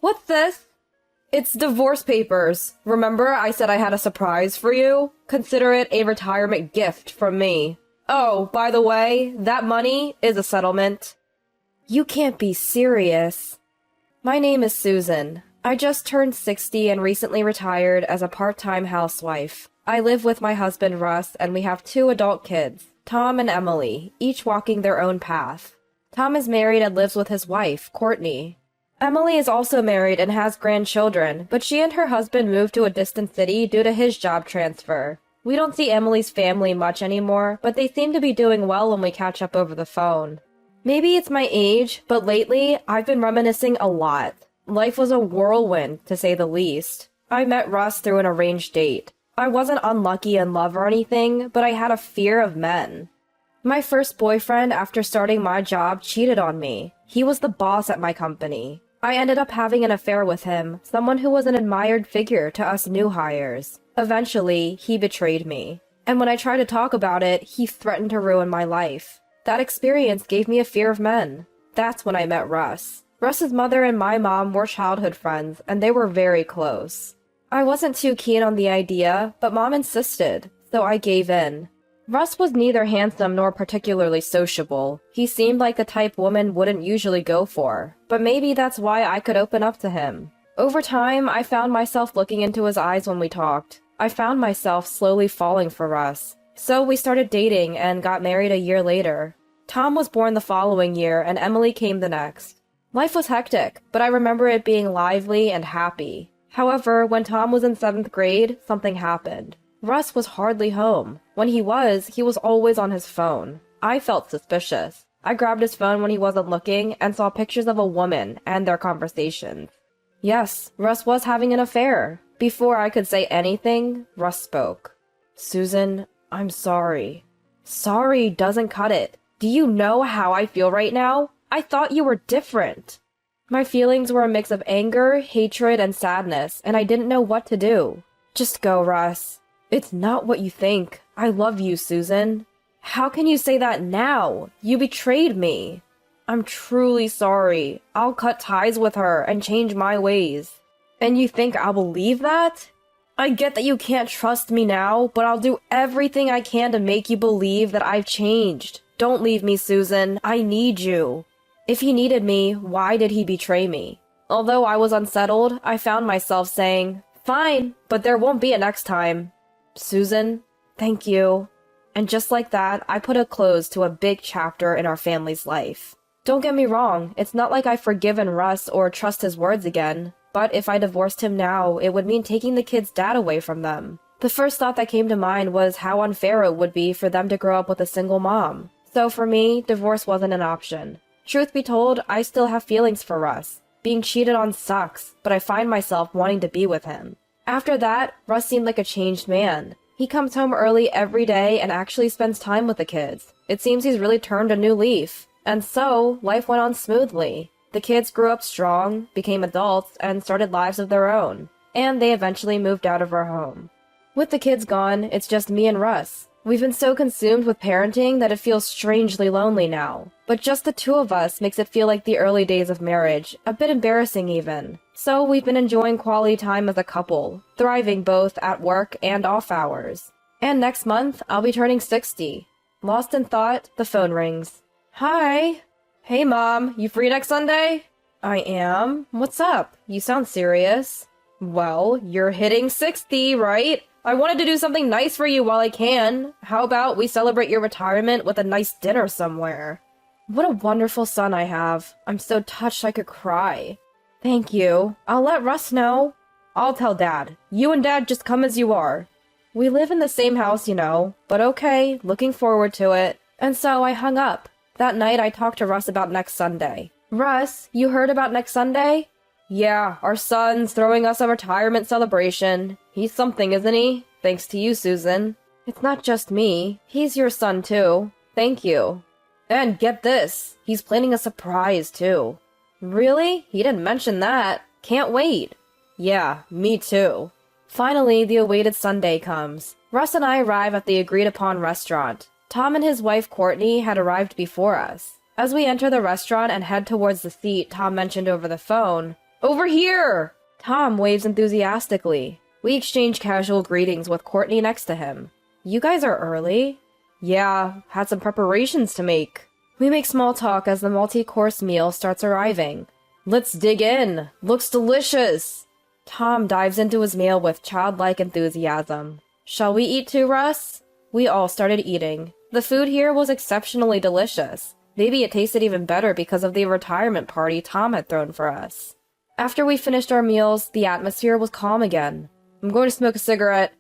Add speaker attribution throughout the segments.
Speaker 1: What's this? It's divorce papers. Remember I said I had a surprise for you? Consider it a retirement gift from me. Oh, by the way, that money is a settlement. You can't be serious. My name is Susan. I just turned 60 and recently retired as a part-time housewife. I live with my husband Russ and we have 2 adult kids, Tom and Emily, each walking their own path. Tom is married and lives with his wife, Courtney. Emily is also married and has grandchildren, but she and her husband moved to a distant city due to his job transfer. We don't see Emily's family much anymore, but they seem to be doing well when we catch up over the phone. Maybe it's my age, but lately, I've been reminiscing a lot. Life was a whirlwind, to say the least. I met Russ through an arranged date. I wasn't unlucky in love or anything, but I had a fear of men. My first boyfriend, after starting my job, cheated on me. He was the boss at my company. I ended up having an affair with him, someone who was an admired figure to us new hires. Eventually, he betrayed me. And when I tried to talk about it, he threatened to ruin my life. That experience gave me a fear of men. That's when I met Russ. Russ's mother and my mom were childhood friends, and they were very close. I wasn't too keen on the idea, but Mom insisted, so I gave in. Russ was neither handsome nor particularly sociable. He seemed like the type women wouldn't usually go for, but maybe that's why I could open up to him. Over time, I found myself looking into his eyes when we talked. I found myself slowly falling for Russ. So we started dating and got married a year later. Tom was born the following year and Emily came the next. Life was hectic, but I remember it being lively and happy. However, when Tom was in 7th grade, something happened. Russ was hardly home. When he was always on his phone. I felt suspicious. I grabbed his phone when he wasn't looking and saw pictures of a woman and their conversations. Yes, Russ was having an affair. Before I could say anything, Russ spoke. Susan, I'm sorry. Sorry doesn't cut it. Do you know how I feel right now? I thought you were different. My feelings were a mix of anger, hatred, and sadness, and I didn't know what to do. Just go, Russ. It's not what you think. I love you, Susan. How can you say that now? You betrayed me. I'm truly sorry. I'll cut ties with her and change my ways. And you think I'll believe that? I get that you can't trust me now, but I'll do everything I can to make you believe that I've changed. Don't leave me, Susan. I need you. If he needed me, why did he betray me? Although I was unsettled, I found myself saying, fine, but there won't be a next time. Susan, thank you. And just like that, I put a close to a big chapter in our family's life. Don't get me wrong, it's not like I've forgiven Russ or trust his words again, but if I divorced him now, it would mean taking the kids' dad away from them. The first thought that came to mind was how unfair it would be for them to grow up with a single mom. So for me, divorce wasn't an option. Truth be told, I still have feelings for Russ. Being cheated on sucks, but I find myself wanting to be with him. After that, Russ seemed like a changed man. He comes home early every day and actually spends time with the kids. It seems he's really turned a new leaf. And so, life went on smoothly. The kids grew up strong, became adults, and started lives of their own. And they eventually moved out of our home. With the kids gone, it's just me and Russ. We've been so consumed with parenting that it feels strangely lonely now. But just the 2 of us makes it feel like the early days of marriage, a bit embarrassing even. So we've been enjoying quality time as a couple, thriving both at work and off hours. And next month, I'll be turning 60. Lost in thought, the phone rings. Hi. Hey Mom, you free next Sunday? I am. What's up? You sound serious. Well, you're hitting 60, right? I wanted to do something nice for you while I can. How about we celebrate your retirement with a nice dinner somewhere? What a wonderful son I have. I'm so touched I could cry. Thank you. I'll let Russ know. I'll tell Dad. You and Dad just come as you are. We live in the same house, you know. But okay, looking forward to it. And so I hung up. That night I talked to Russ about next Sunday. Russ, you heard about next Sunday? Yeah, our son's throwing us a retirement celebration. He's something, isn't he? Thanks to you, Susan. It's not just me. He's your son, too. Thank you. And get this. He's planning a surprise, too. Really? He didn't mention that. Can't wait. Yeah, me too. Finally, the awaited Sunday comes. Russ and I arrive at the agreed-upon restaurant. Tom and his wife, Courtney, had arrived before us. As we enter the restaurant and head towards the seat Tom mentioned over the phone, Over here! Tom waves enthusiastically. We exchange casual greetings with Courtney next to him. You guys are early? Yeah, had some preparations to make. We make small talk as the multi-course meal starts arriving. Let's dig in. Looks delicious. Tom dives into his meal with childlike enthusiasm. Shall we eat too, Russ? We all started eating. The food here was exceptionally delicious. Maybe it tasted even better because of the retirement party Tom had thrown for us. After we finished our meals, the atmosphere was calm again. I'm going to smoke a cigarette.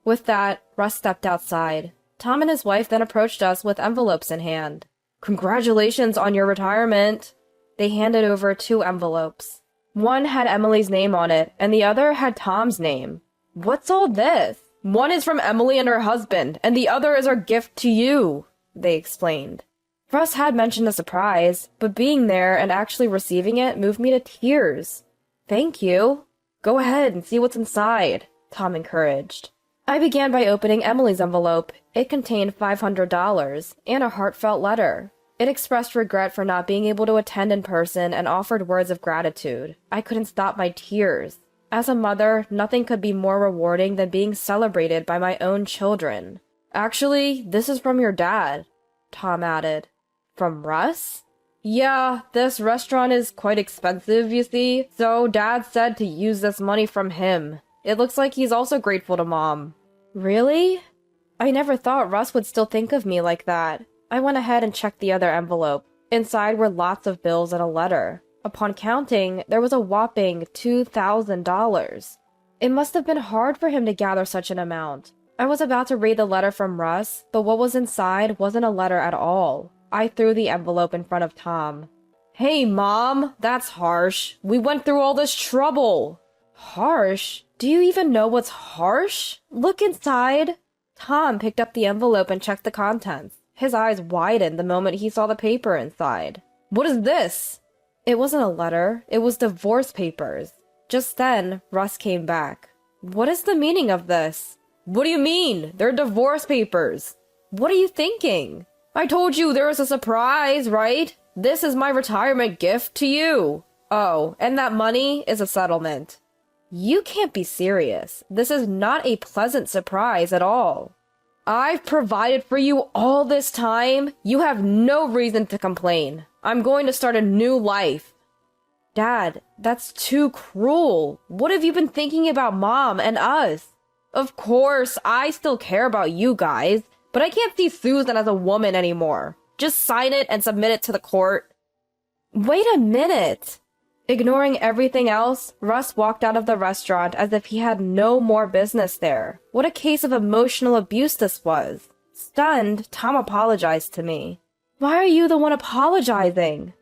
Speaker 1: With that, Russ stepped outside. Tom and his wife then approached us with envelopes in hand. Congratulations on your retirement. They handed over 2 envelopes. One had Emily's name on it, and the other had Tom's name. What's all this? One is from Emily and her husband, and the other is our gift to you, they explained. Russ had mentioned a surprise, but being there and actually receiving it moved me to tears. Thank you. Go ahead and see what's inside, Tom encouraged. I began by opening Emily's envelope. It contained $500 and a heartfelt letter. It expressed regret for not being able to attend in person and offered words of gratitude. I couldn't stop my tears. As a mother, nothing could be more rewarding than being celebrated by my own children. Actually, this is from your dad, Tom added. From Russ? Yeah, this restaurant is quite expensive, you see, so Dad said to use this money from him. It looks like he's also grateful to Mom. Really? I never thought Russ would still think of me like that. I went ahead and checked the other envelope. Inside were lots of bills and a letter. Upon counting, there was a whopping $2,000. It must have been hard for him to gather such an amount. I was about to read the letter from Russ, but what was inside wasn't a letter at all. I threw the envelope in front of Tom. Hey, Mom, that's harsh. We went through all this trouble. Harsh? Do you even know what's harsh? Look inside. Tom picked up the envelope and checked the contents. His eyes widened the moment he saw the paper inside. What is this? It wasn't a letter. It was divorce papers. Just then, Russ came back. What is the meaning of this? What do you mean? They're divorce papers. What are you thinking? I told you there was a surprise, right? This is my retirement gift to you. Oh, and that money is a settlement. You can't be serious. This is not a pleasant surprise at all. I've provided for you all this time. You have no reason to complain. I'm going to start a new life. Dad, that's too cruel. What have you been thinking about Mom and us? Of course, I still care about you guys, but I can't see Susan as a woman anymore. Just sign it and submit it to the court. Wait a minute. Ignoring everything else, Russ walked out of the restaurant as if he had no more business there. What a case of emotional abuse this was. Stunned, Tom apologized to me. Why are you the one apologizing?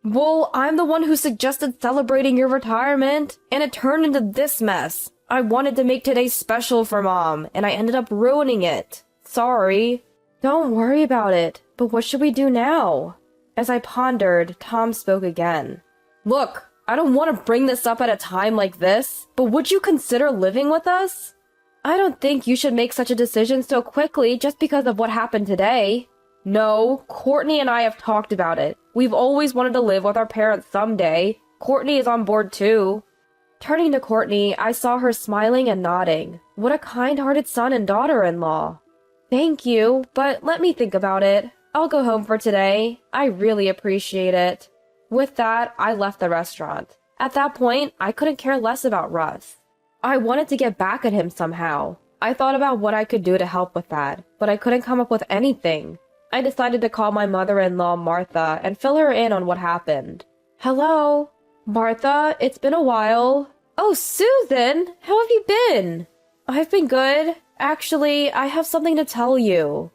Speaker 1: Well, I'm the one who suggested celebrating your retirement, and it turned into this mess. I wanted to make today special for Mom, and I ended up ruining it. Sorry. Don't worry about it, but what should we do now? As I pondered, Tom spoke again. Look, I don't want to bring this up at a time like this, but would you consider living with us? I don't think you should make such a decision so quickly just because of what happened today. No, Courtney and I have talked about it. We've always wanted to live with our parents someday. Courtney is on board too. Turning to Courtney, I saw her smiling and nodding. What a kind-hearted son and daughter-in-law. Thank you, but let me think about it. I'll go home for today. I really appreciate it. With that, I left the restaurant. At that point, I couldn't care less about Russ. I wanted to get back at him somehow. I thought about what I could do to help with that, but I couldn't come up with anything. I decided to call my mother-in-law, Martha, and fill her in on what happened. Hello? Martha, it's been a while. Oh, Susan! How have you been? I've been good. Actually, I have something to tell you.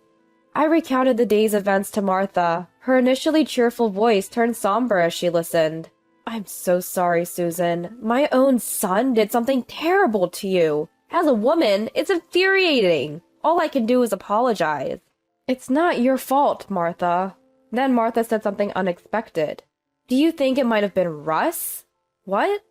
Speaker 1: I recounted the day's events to Martha. Her initially cheerful voice turned somber as she listened. I'm so sorry, Susan. My own son did something terrible to you. As a woman, it's infuriating. All I can do is apologize. It's not your fault, Martha. Then Martha said something unexpected. Do you think it might have been Russ? What?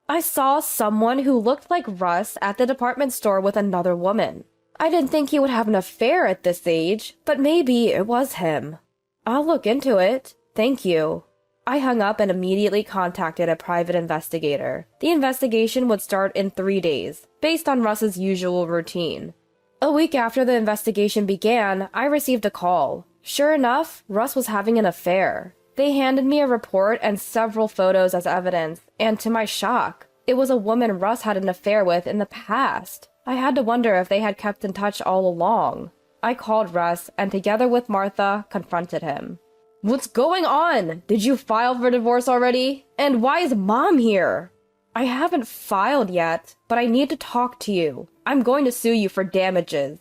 Speaker 1: I saw someone who looked like Russ at the department store with another woman. I didn't think he would have an affair at this age, but maybe it was him. I'll look into it. Thank you. I hung up and immediately contacted a private investigator. The investigation would start in 3 days, based on Russ's usual routine. A week after the investigation began, I received a call. Sure enough, Russ was having an affair. They handed me a report and several photos as evidence, and to my shock, it was a woman Russ had an affair with in the past. I had to wonder if they had kept in touch all along. I called Russ, and together with Martha, confronted him. "What's going on? Did you file for divorce already? And why is Mom here?" "I haven't filed yet, but I need to talk to you. I'm going to sue you for damages."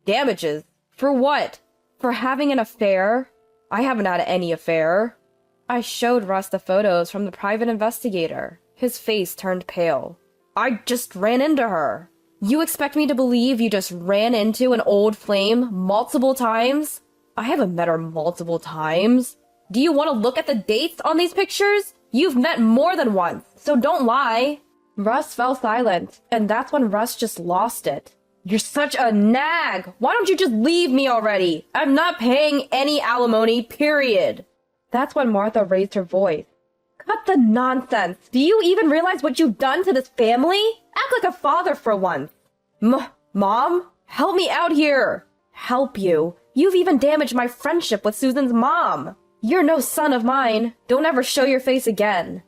Speaker 1: "Damages? For what? For having an affair?" "I haven't had any affair." I showed Russ the photos from the private investigator. His face turned pale. "I just ran into her." "You expect me to believe you just ran into an old flame multiple times?" "I haven't met her multiple times." "Do you want to look at the dates on these pictures? You've met more than once, so don't lie." Russ fell silent, and that's when Russ just lost it. "You're such a nag! Why don't you just leave me already? I'm not paying any alimony, period." That's when Martha raised her voice. "Cut the nonsense! Do you even realize what you've done to this family? Act like a father for once." Mom? Help me out here!" "Help you? You've even damaged my friendship with Susan's mom. You're no son of mine. Don't ever show your face again."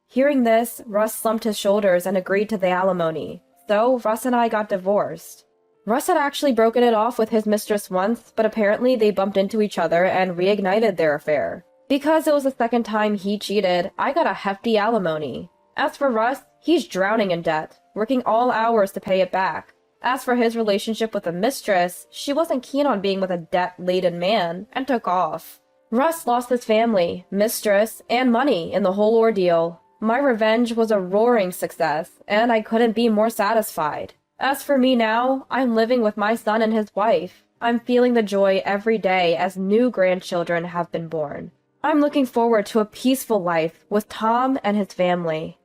Speaker 1: Hearing this, Russ slumped his shoulders and agreed to the alimony. So, Russ and I got divorced. Russ had actually broken it off with his mistress once, but apparently they bumped into each other and reignited their affair. Because it was the second time he cheated, I got a hefty alimony. As for Russ, he's drowning in debt, working all hours to pay it back. As for his relationship with the mistress, she wasn't keen on being with a debt-laden man, and took off. Russ lost his family, mistress, and money in the whole ordeal. My revenge was a roaring success, and I couldn't be more satisfied. As for me now, I'm living with my son and his wife. I'm feeling the joy every day as new grandchildren have been born. I'm looking forward to a peaceful life with Tom and his family.